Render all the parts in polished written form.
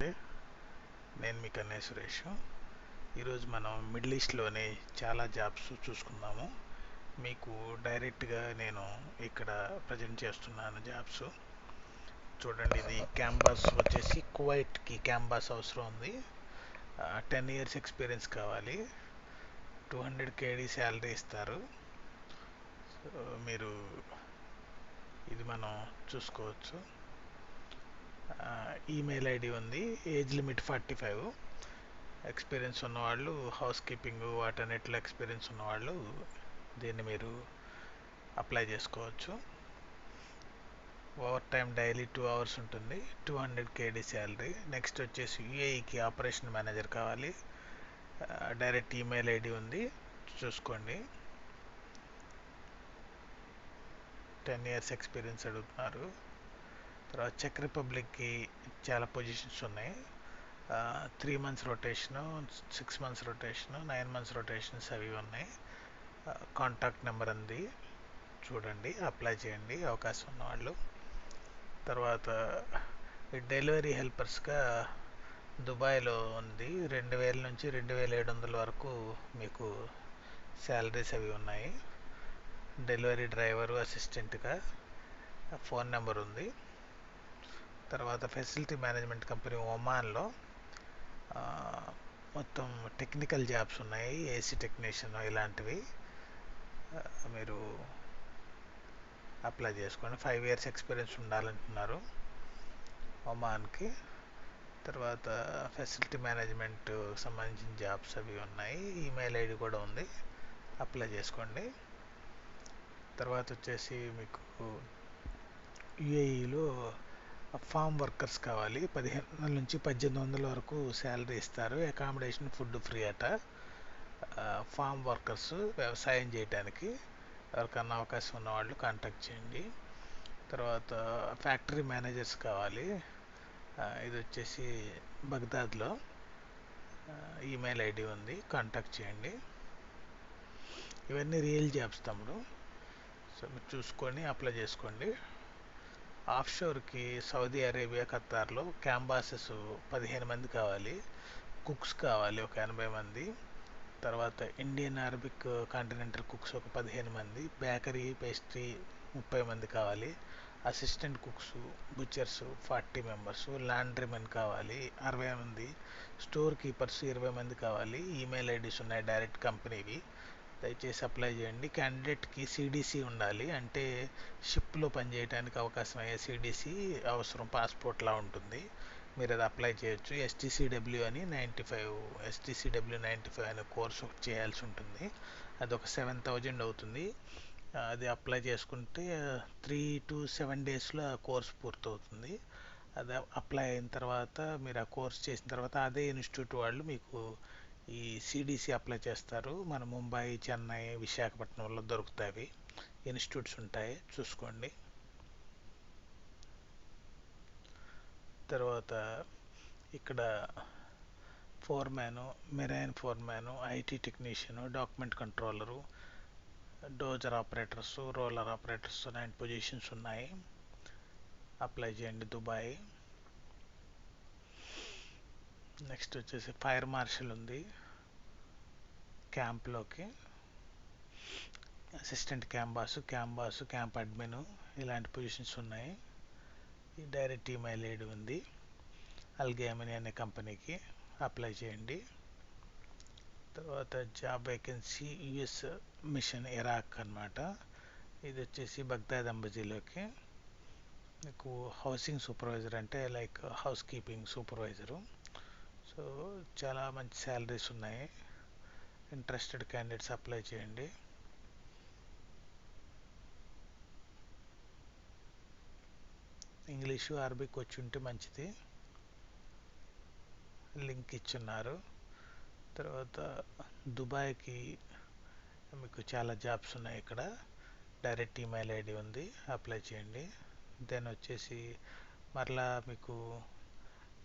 నమస్తే, నేను మీ కన్నయ్య సురేష్. ఈరోజు మనం మిడిల్ ఈస్ట్లోనే చాలా జాబ్స్ చూసుకుందాము. మీకు డైరెక్ట్గా నేను ఇక్కడ ప్రజెంట్ చేస్తున్నాను జాబ్స్. చూడండి, ఇది క్యాంబాస్ వచ్చేసి కువైట్కి క్యాంబాస్ అవసరం ఉంది. 10 years ఎక్స్పీరియన్స్ కావాలి. 200 KD శాలరీ ఇస్తారు. సో మీరు ఇది మనం చూసుకోవచ్చు. ఈమెయిల్ ఐడి ఉంది. Age limit 45. ఎక్స్పీరియన్స్ ఉన్నవాళ్ళు, హౌస్ కీపింగ్ వాటన్నిటిలో ఎక్స్పీరియన్స్ ఉన్నవాళ్ళు దీన్ని మీరు అప్లై చేసుకోవచ్చు. ఓవర్ టైం డైలీ 2 hours ఉంటుంది. 200 KD శాలరీ. నెక్స్ట్ వచ్చేసి యూఏఈకి ఆపరేషన్ మేనేజర్ కావాలి. డైరెక్ట్ ఈమెయిల్ ఐడి ఉంది, చూసుకోండి. 10 years ఎక్స్పీరియన్స్ అడుగుతున్నారు. తర్వాత చెక్ రిపబ్లిక్కి చాలా పొజిషన్స్ ఉన్నాయి. 3 months rotation, 6 months rotation, 9 months rotations అవి ఉన్నాయి. కాంటాక్ట్ నెంబర్ ఉంది, చూడండి, అప్లై చేయండి అవకాశం ఉన్నవాళ్ళు. తర్వాత డెలివరీ హెల్పర్స్గా దుబాయ్లో ఉంది. 2000 నుంచి 2700 వరకు మీకు శాలరీస్ అవి ఉన్నాయి. డెలివరీ డ్రైవరు, అసిస్టెంట్గా ఫోన్ నెంబర్ ఉంది. తర్వాత ఫెసిలిటీ మేనేజ్మెంట్ కంపెనీ ఒమాన్లో మొత్తం టెక్నికల్ జాబ్స్ ఉన్నాయి. ఏసీ టెక్నీషియన్ ఇలాంటివి మీరు అప్లై చేసుకోండి. 5 years ఎక్స్పీరియన్స్ ఉండాలంటున్నారు ఒమాన్కి. తర్వాత ఫెసిలిటీ మేనేజ్మెంట్ సంబంధించిన జాబ్స్ అవి ఉన్నాయి. ఈమెయిల్ ఐడి కూడా ఉంది, అప్లై చేసుకోండి. తర్వాత వచ్చేసి మీకు యూఏఈలో ఫామ్ వర్కర్స్ కావాలి. 1500 నుంచి 1800 వరకు శాలరీ ఇస్తారు. అకామిడేషన్, ఫుడ్ ఫ్రీ అట. ఫామ్ వర్కర్స్ వ్యవసాయం చేయడానికి ఎవరికన్నా అవకాశం ఉన్నవాళ్ళు కాంటాక్ట్ చేయండి. తర్వాత ఫ్యాక్టరీ మేనేజర్స్ కావాలి. ఇది వచ్చేసి బగ్దాద్లో. ఈమెయిల్ ఐడి ఉంది, కాంటాక్ట్ చేయండి. ఇవన్నీ రియల్ జాబ్స్ తమ్ముడు. సో మీరు చూసుకొని అప్లై చేసుకోండి. ఆఫ్షోర్కి సౌదీ అరేబియా, ఖతార్లో క్యాంబాసెస్ 15 మంది కావాలి. కుక్స్ కావాలి ఒక 80 మంది. తర్వాత ఇండియన్ అరబిక్ కాంటినెంటల్ కుక్స్ ఒక 15 మంది. బేకరీ, పేస్ట్రీ 30 మంది కావాలి. Assistant cooks, బుచర్స్ 40 members. లాండ్రీమెన్ కావాలి 60 మంది. స్టోర్ కీపర్స్ 20 మంది కావాలి. ఈమెయిల్ ఐడీస్ ఉన్నాయి, డైరెక్ట్ కంపెనీవి. దయచేసి అప్లై చేయండి. క్యాండిడేట్కి సిడిసి ఉండాలి, అంటే షిప్లో పనిచేయడానికి అవకాశం అయ్యే సిడిసి అవసరం, పాస్పోర్ట్లా ఉంటుంది. మీరు అది అప్లై చేయొచ్చు. ఎస్టీసీడబ్ల్యూ అని 95 ఎస్టీసీడబ్ల్యూ 95 అనే కోర్సు చేయాల్సి ఉంటుంది. అది ఒక 7000 అవుతుంది. అది అప్లై చేసుకుంటే 3 to 7 daysలో ఆ కోర్స్ పూర్తవుతుంది. అది అప్లై అయిన తర్వాత, మీరు ఆ కోర్స్ చేసిన తర్వాత అదే ఇన్స్టిట్యూట్ వాళ్ళు మీకు ఈ సిడిసి అప్లై చేస్తారు. మన ముంబై, చెన్నై, విశాఖపట్నంలో దొరుకుతాయి, ఇన్స్టిట్యూట్స్ ఉంటాయి, చూసుకోండి. తర్వాత ఇక్కడ foreman, marine foreman, IT technician, document controller, dozer operators, roller operators 9 positions ఉన్నాయి. అప్లై చేయండి, దుబాయ్. నెక్స్ట్ వచ్చేసి ఫైర్ మార్షల్ ఉంది క్యాంప్లోకి. అసిస్టెంట్ క్యాంప్ అడ్మిన్ ఇలాంటి పొజిషన్స్ ఉన్నాయి. ఈ డైరెక్ట్ ఈమెయిల్ ఐడి ఉంది. అల్గేమిని అనే కంపెనీకి అప్లై చేయండి. తర్వాత job vacancy US mission Iraq అన్నమాట. ఇది వచ్చేసి బగ్దాద్ అంబజీలోకి. మీకు హౌసింగ్ సూపర్వైజర్, అంటే like housekeeping supervisor. So చాలా మంచి శాలరీస్ ఉన్నాయి. ఇంట్రెస్టెడ్ క్యాండిడేట్స్ అప్లై చేయండి. ఇంగ్లీషు, అరబిక్ వచ్చి ఉంటే మంచిది. లింక్ ఇచ్చున్నారు. తర్వాత దుబాయ్కి మీకు చాలా జాబ్స్ ఉన్నాయి. ఇక్కడ డైరెక్ట్ ఈమెయిల్ ఐడి ఉంది, అప్లై చేయండి. దెన్ వచ్చేసి మరలా మీకు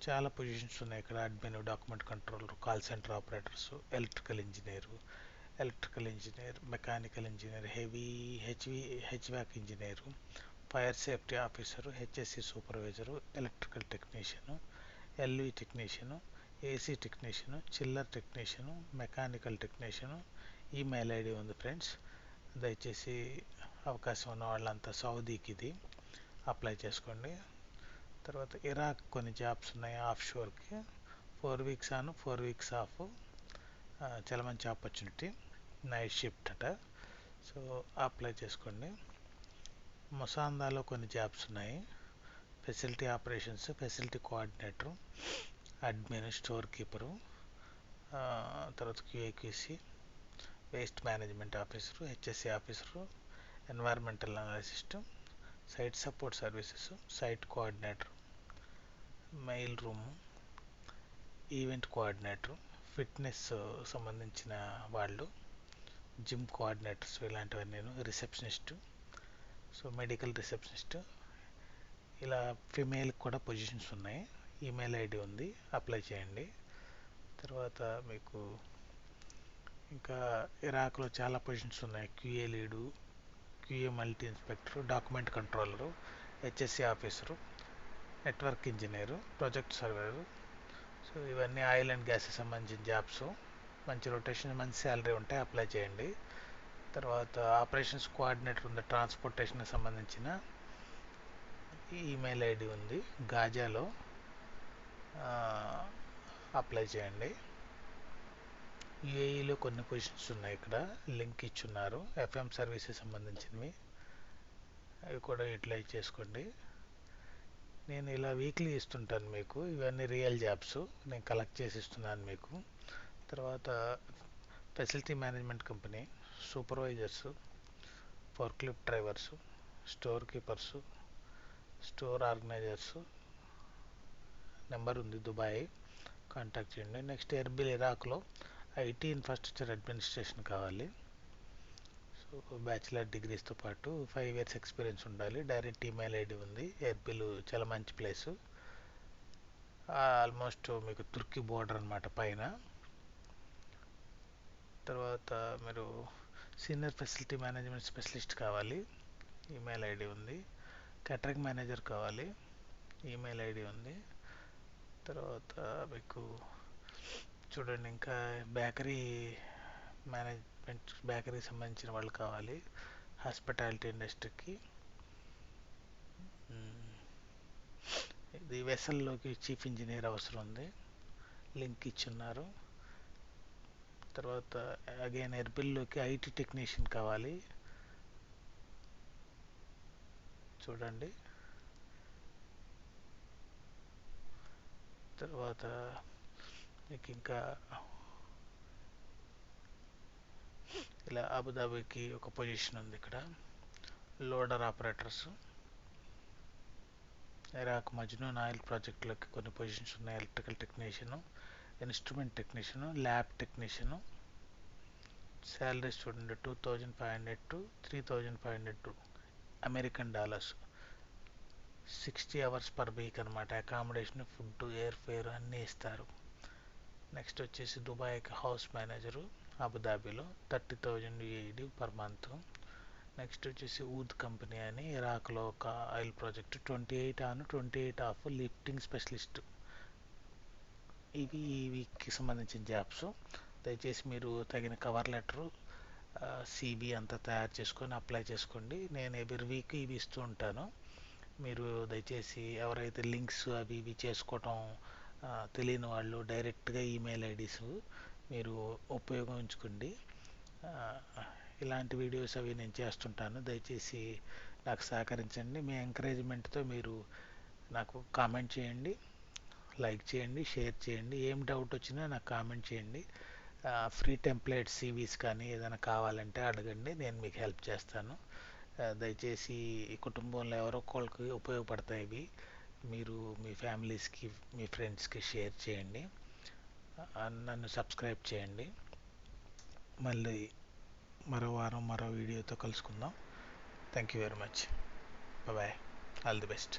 చాలా పొజిషన్స్ ఉన్నాయి ఇక్కడ. Admin, document controller, call centre operators, electrical engineer, mechanical engineer, HVAC engineer, fire safety officer, HSE supervisor, electrical technician, LV technician, AC technician, chiller technician, mechanical technician. Email ID ఉంది friends. దయచేసి అవకాశం ఉన్న వాళ్ళంతా సౌదీకి ఇది apply చేసుకోండి. తర్వాత Iraq కొన్ని jobs ఉన్నాయి ఆఫ్ షోర్కి. 4 వీక్స్ ఆన్ 4 వీక్స్ ఆఫ్. చాలా మంచి ఆపర్చునిటీ. నైట్ షిఫ్ట్ అట. సో అప్లై చేసుకోండి. మొసాందాలో కొన్ని జాబ్స్ ఉన్నాయి. Facility operations, facility coordinator, admin, store keeper, తర్వాత QA QC, waste management officer, HSE officer, environmental analyst, site support services, site coordinator, mail room, event coordinator, fitness సంబంధించిన వాళ్ళు, gym coordinators ఇలాంటివన్నీ, receptionist, so medical receptionist. ఇలా ఫిమేల్కి కూడా positions ఉన్నాయి. Email ID ఉంది, apply చేయండి. తర్వాత మీకు ఇంకా ఇరాక్లో చాలా పొజిషన్స్ ఉన్నాయి. QA lead, QA multi inspector, document controller, HSC officer, network engineer, project surveyor. So ఇవన్నీ ఆయిల్ అండ్ గ్యాస్కి సంబంధించిన జాబ్స్. మంచి రొటేషన్, మంచి శాలరీ ఉంటాయి, అప్లై చేయండి. తర్వాత ఆపరేషన్స్ కోఆర్డినేటర్ ఉంది, ట్రాన్స్పోర్టేషన్కి సంబంధించిన ఈమెయిల్ ఐడి ఉంది. గాజాలో అప్లై చేయండి. యూఏఈలో కొన్ని పొజిషన్స్ ఉన్నాయి, ఇక్కడ లింక్ ఇచ్చున్నారు, ఎఫ్ఎం సర్వీసెస్ సంబంధించినవి. అవి కూడా యూటిలైజ్ చేసుకోండి. నేను ఇలా వీక్లీ ఇస్తుంటాను మీకు. ఇవన్నీ రియల్ జాబ్స్ నేను కలెక్ట్ చేసి ఇస్తున్నాను మీకు. తర్వాత facility management company, supervisors, forklift drivers, store keepers, store organisers. Number ఉంది, దుబాయ్, కాంటాక్ట్ చేయండి. నెక్స్ట్ ఎర్బిల్ ఇరాక్లో ఐటీ ఇన్ఫ్రాస్ట్రక్చర్ అడ్మినిస్ట్రేషన్ కావాలి. సో బ్యాచిలర్ డిగ్రీస్తో పాటు 5 years ఎక్స్పీరియన్స్ ఉండాలి. డైరెక్ట్ ఈమెయిల్ ఐడి ఉంది. ఎర్బిల్ చాలా మంచి ప్లేసు, ఆల్మోస్ట్ మీకు తుర్కీ బోర్డర్ అనమాట పైన. తర్వాత మీరు సీనియర్ ఫెసిలిటీ మేనేజ్మెంట్ స్పెషలిస్ట్ కావాలి, ఈమెయిల్ ఐడి ఉంది. క్యాటరింగ్ మేనేజర్ కావాలి, ఈమెయిల్ ఐడి ఉంది. తర్వాత మీకు చూడండి, ఇంకా బేకరీ మేనేజ్మెంట్, బేకరీ సంబంధించిన వాళ్ళు కావాలి, హాస్పిటాలిటీ ఇండస్ట్రీకి. ఇది వెసల్లోకి చీఫ్ ఇంజనీర్ అవసరం ఉంది, లింక్ ఇచ్చున్నారు. తర్వాత అగైన్ ఎర్బిల్లోకి ఐటీ టెక్నీషియన్ కావాలి, చూడండి. తర్వాత మీకు ఇంకా ఇలా అబుదాబికి ఒక పొజిషన్ ఉంది. ఇక్కడ loader operators. Iraq Majnoon oil ప్రాజెక్టులోకి కొన్ని పొజిషన్స్ ఉన్నాయి. Electrical technician, instrument technician, lab technician. Salaries చూడండి, 2500 to 3500 American dollars. 60 hours per week అనమాట. అకామిడేషన్, ఫుడ్, ఎయిర్ ఫేర్ అన్నీ ఇస్తారు. నెక్స్ట్ వచ్చేసి దుబాయ్కి హౌస్ మేనేజరు, అబుదాబిలో 30,000 UAD per month. నెక్స్ట్ వచ్చేసి ఊద్ కంపెనీ అని ఇరాక్లో ఒక oil project, 28 on 28 off lifting specialist. ఇవి ఈ వీక్కి సంబంధించిన జాబ్స్. దయచేసి మీరు తగిన కవర్ లెటరు, సిబి అంతా తయారు చేసుకొని అప్లై చేసుకోండి. నేను ఎవ్రీ వీక్ ఇవి ఇస్తూ ఉంటాను. మీరు దయచేసి ఎవరైతే లింక్స్ అవి ఇవి చేసుకోవటం తెలియని వాళ్ళు డైరెక్ట్గా ఈమెయిల్ ఐడీస్ మీరు ఉపయోగించుకోండి. ఇలాంటి వీడియోస్ అవి నేను చేస్తుంటాను. దయచేసి నాకు సహకరించండి. మీ ఎంకరేజ్మెంట్తో మీరు నాకు కామెంట్ చేయండి, లైక్ చేయండి, షేర్ చేయండి. ఏం డౌట్ వచ్చినా నాకు కామెంట్ చేయండి. ఫ్రీ టెంప్లెట్ సివీస్ కానీ ఏదైనా కావాలంటే అడగండి, నేను మీకు హెల్ప్ చేస్తాను. దయచేసి ఈ కుటుంబంలో ఎవరో ఒకరికి ఉపయోగపడతాయి ఇవి. మీరు మీ ఫ్యామిలీస్కి, మీ ఫ్రెండ్స్కి షేర్ చేయండి. నన్ను సబ్స్క్రైబ్ చేయండి. మళ్ళీ మరో వారం మరో వీడియోతో కలుసుకుందాం. Thank you very much. Bye. All the best.